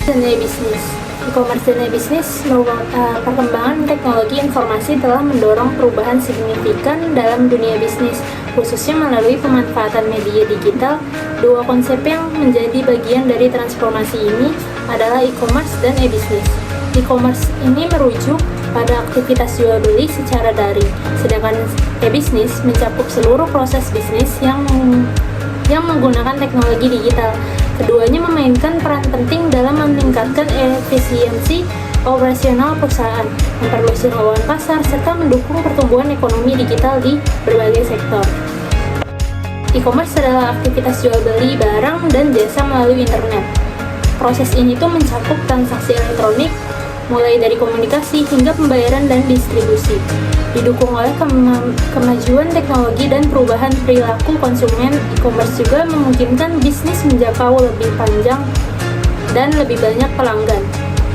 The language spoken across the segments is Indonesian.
dan e-bisnis. E-commerce dan e-bisnis merupakan perkembangan teknologi informasi telah mendorong perubahan signifikan dalam dunia bisnis, khususnya melalui pemanfaatan media digital. Dua konsep yang menjadi bagian dari transformasi ini adalah e-commerce dan e-bisnis. E-commerce ini merujuk pada aktivitas jual beli secara daring, sedangkan e-bisnis mencakup seluruh proses bisnis yang menggunakan teknologi digital. Keduanya memainkan peran penting dalam meningkatkan efisiensi operasional perusahaan, memperluas jangkauan pasar, serta mendukung pertumbuhan ekonomi digital di berbagai sektor. E-commerce adalah aktivitas jual beli barang dan jasa melalui internet. Proses ini tuh mencakup transaksi elektronik, mulai dari komunikasi hingga pembayaran dan distribusi. Didukung oleh kemajuan teknologi dan perubahan perilaku konsumen, e-commerce juga memungkinkan bisnis menjangkau lebih panjang dan lebih banyak pelanggan,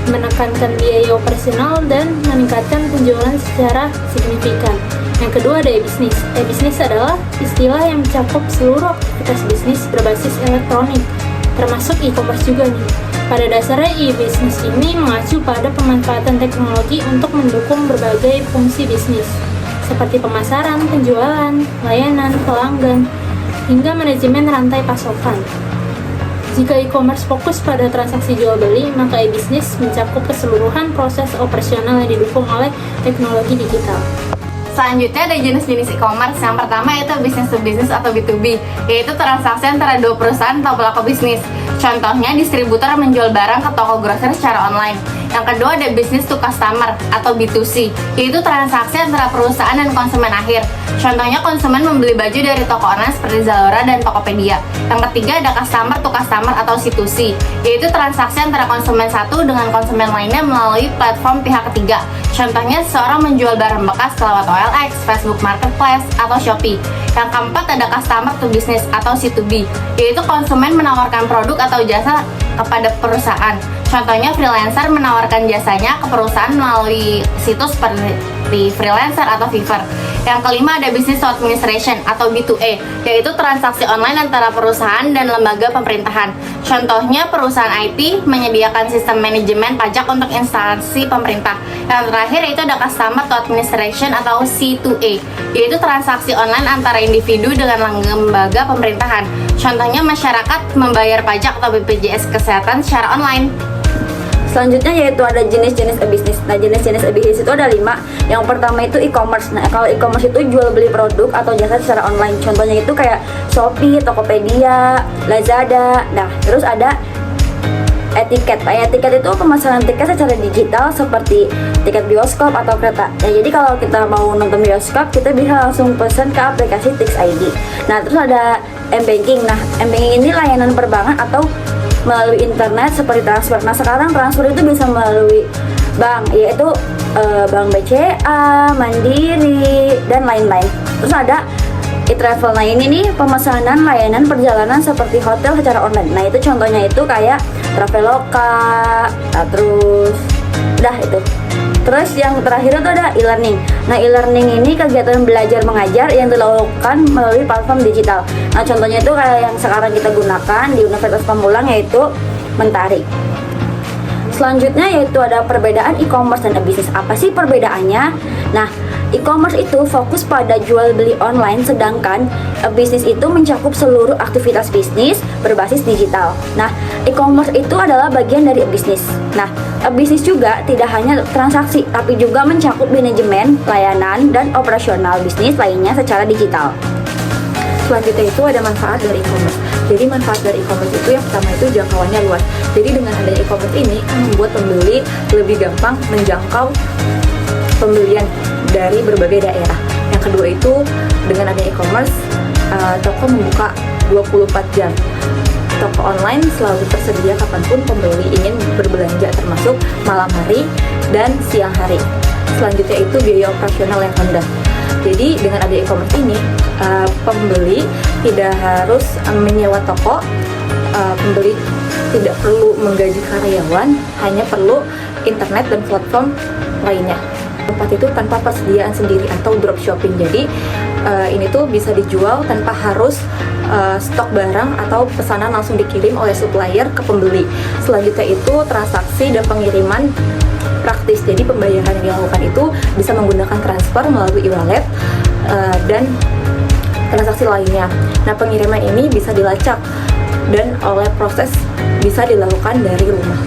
menekankan biaya operasional dan meningkatkan penjualan secara signifikan. Yang kedua ada e-bisnis. E-bisnis adalah istilah yang mencakup seluruh aktivitas bisnis berbasis elektronik, termasuk e-commerce juga nih. Pada dasarnya e-bisnis ini mengacu pada pemanfaatan teknologi untuk mendukung berbagai fungsi bisnis, seperti pemasaran, penjualan, layanan, pelanggan, hingga manajemen rantai pasokan. Jika e-commerce fokus pada transaksi jual beli, maka e-bisnis mencakup keseluruhan proses operasional yang didukung oleh teknologi digital. Selanjutnya ada jenis-jenis e-commerce. Yang pertama yaitu business to business atau B2B, yaitu transaksi antara dua perusahaan atau pelaku bisnis. Contohnya distributor menjual barang ke toko grosir secara online. Yang kedua ada business to customer atau B2C, yaitu transaksi antara perusahaan dan konsumen akhir. Contohnya konsumen membeli baju dari toko online seperti Zalora dan Tokopedia. Yang ketiga ada customer to customer atau C2C, yaitu transaksi antara konsumen satu dengan konsumen lainnya melalui platform pihak ketiga. Contohnya seseorang menjual barang bekas lewat OLX, Facebook Marketplace, atau Shopee. Yang keempat ada customer to business atau C2B, yaitu konsumen menawarkan produk atau jasa kepada perusahaan. Contohnya freelancer menawarkan jasanya ke perusahaan melalui situs seperti Freelancer atau Fiverr. Yang kelima ada business to administration atau B2A, yaitu transaksi online antara perusahaan dan lembaga pemerintahan. Contohnya perusahaan IT menyediakan sistem manajemen pajak untuk instansi pemerintah. Yang terakhir itu ada customer to administration atau C2A, yaitu transaksi online antara individu dengan lembaga pemerintahan. Contohnya masyarakat membayar pajak atau BPJS kesehatan secara online. Selanjutnya yaitu ada jenis-jenis e-bisnis. Nah, jenis-jenis e-bisnis itu ada 5. Yang pertama itu e-commerce. Nah, kalau e-commerce itu jual beli produk atau jasa secara online. Contohnya itu kayak Shopee, Tokopedia, Lazada. Nah, terus ada etiket. Nah, etiket itu pemasaran tiket secara digital seperti tiket bioskop atau kereta. Nah, jadi kalau kita mau nonton bioskop, kita bisa langsung pesan ke aplikasi Tix ID. Nah, terus ada m-banking. Nah, m-banking ini layanan perbankan atau melalui internet seperti transfer. Nah, sekarang transfer itu bisa melalui bank, yaitu bank BCA, Mandiri, dan lain-lain. Terus ada e-travel. Nah, ini nih pemesanan layanan perjalanan seperti hotel secara online. Nah, itu contohnya itu kayak Traveloka. Nah, terus udah itu. Terus yang terakhir itu ada e-learning. Nah, e-learning ini kegiatan belajar mengajar yang dilakukan melalui platform digital. Nah, contohnya itu kayak yang sekarang kita gunakan di Universitas Pamulang, yaitu Mentari. Selanjutnya yaitu ada perbedaan e-commerce dan e-bisnis. Apa sih perbedaannya? Nah, e-commerce itu fokus pada jual beli online, sedangkan e-bisnis itu mencakup seluruh aktivitas bisnis berbasis digital. Nah, e-commerce itu adalah bagian dari e-bisnis. Nah, e-bisnis juga tidak hanya transaksi, tapi juga mencakup manajemen, layanan, dan operasional bisnis lainnya secara digital. Selanjutnya itu ada manfaat dari e-commerce. Jadi manfaat dari e-commerce itu yang pertama itu jangkauannya luas. Jadi dengan adanya e-commerce ini membuat pembeli lebih gampang menjangkau pembelian dari berbagai daerah. Yang kedua itu dengan adanya e-commerce, toko membuka 24 jam. Toko online selalu tersedia kapanpun pembeli ingin berbelanja, termasuk malam hari dan siang hari. Selanjutnya itu biaya operasional yang rendah. Jadi dengan ada e-commerce ini, pembeli tidak harus menyewa toko, pembeli tidak perlu menggaji karyawan, hanya perlu internet dan platform lainnya. Tempat itu tanpa persediaan sendiri atau dropshipping. Jadi ini tuh bisa dijual tanpa harus stok barang atau pesanan langsung dikirim oleh supplier ke pembeli. Selanjutnya itu transaksi dan pengiriman praktis. Jadi pembayaran yang dilakukan itu bisa menggunakan transfer melalui e-wallet dan transaksi lainnya. Nah, pengiriman ini bisa dilacak dan oleh proses bisa dilakukan dari rumah.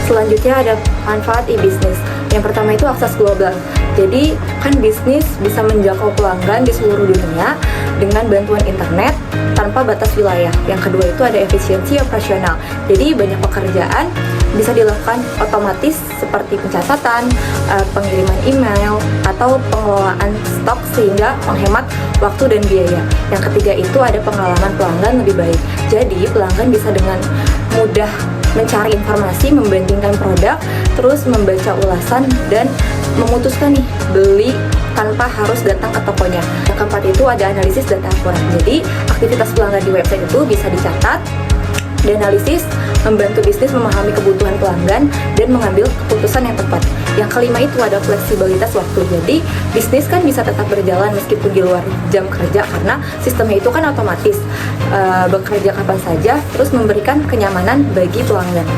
Selanjutnya ada manfaat e-bisnis. Yang pertama itu akses global. Jadi kan bisnis bisa menjangkau pelanggan di seluruh dunia dengan bantuan internet tanpa batas wilayah. Yang kedua itu ada efisiensi operasional. Jadi banyak pekerjaan bisa dilakukan otomatis seperti pencatatan, pengiriman email, atau pengelolaan stok sehingga menghemat waktu dan biaya. Yang ketiga itu ada pengalaman pelanggan lebih baik. Jadi pelanggan bisa dengan mudah mencari informasi, membandingkan produk, terus membaca ulasan dan memutuskan nih beli tanpa harus datang ke tokonya. Yang keempat itu ada analisis data akurat. Jadi aktivitas pelanggan di website itu bisa dicatat, dianalisis, membantu bisnis memahami kebutuhan pelanggan dan mengambil keputusan yang tepat. Yang kelima itu ada fleksibilitas waktu. Jadi bisnis kan bisa tetap berjalan meskipun di luar jam kerja karena sistemnya itu kan otomatis bekerja kapan saja, terus memberikan kenyamanan bagi pelanggan.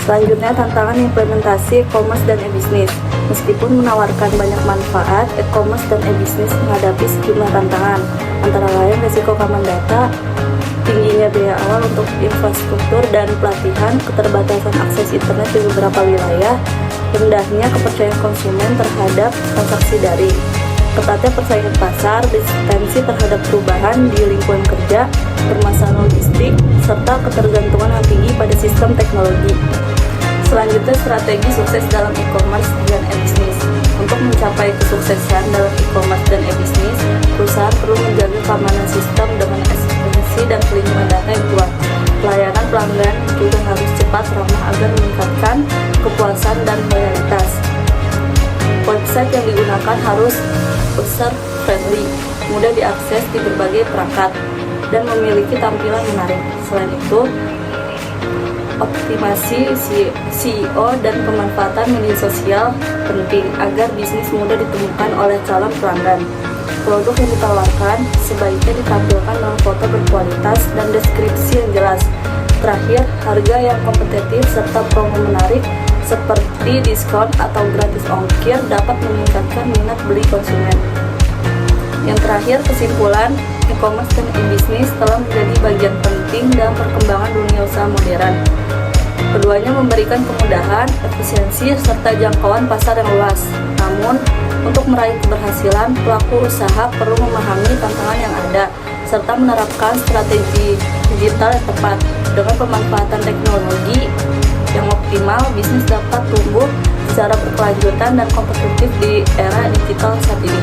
Selanjutnya tantangan implementasi e-commerce dan e-bisnis. Meskipun menawarkan banyak manfaat, e-commerce dan e-bisnis menghadapi sejumlah tantangan, antara lain risiko keamanan data, tingginya biaya awal untuk infrastruktur dan pelatihan, keterbatasan akses internet di beberapa wilayah, rendahnya kepercayaan konsumen terhadap transaksi daring, ketatnya persaingan pasar, resistensi terhadap perubahan di lingkungan kerja, permasalahan logistik, serta ketergantungan yang tinggi pada sistem teknologi. Selanjutnya, strategi sukses dalam e-commerce dan e-bisnis. Untuk mencapai kesuksesan dalam e-commerce dan e-bisnis, perusahaan perlu menjaga keamanan sistem dengan eksistensi dan pelindungan data yang kuat. Pelayanan pelanggan juga harus cepat ramah agar meningkatkan kepuasan dan loyalitas. Website yang digunakan harus user-friendly, mudah diakses di berbagai perangkat, dan memiliki tampilan menarik. Selain itu, optimasi SEO dan pemanfaatan media sosial penting agar bisnis mudah ditemukan oleh calon pelanggan. Produk yang ditawarkan sebaiknya ditampilkan dalam foto berkualitas dan deskripsi yang jelas. Terakhir, harga yang kompetitif serta promo menarik seperti diskon atau gratis ongkir dapat meningkatkan minat beli konsumen. Yang terakhir, kesimpulan, e-commerce dan e-bisnis telah menjadi bagian penting dalam perkembangan dunia usaha modern. Keduanya memberikan kemudahan, efisiensi, serta jangkauan pasar yang luas. Namun, untuk meraih keberhasilan, pelaku usaha perlu memahami tantangan yang ada, serta menerapkan strategi digital yang tepat. Dengan pemanfaatan teknologi yang optimal, bisnis dapat tumbuh secara berkelanjutan dan kompetitif di era digital saat ini.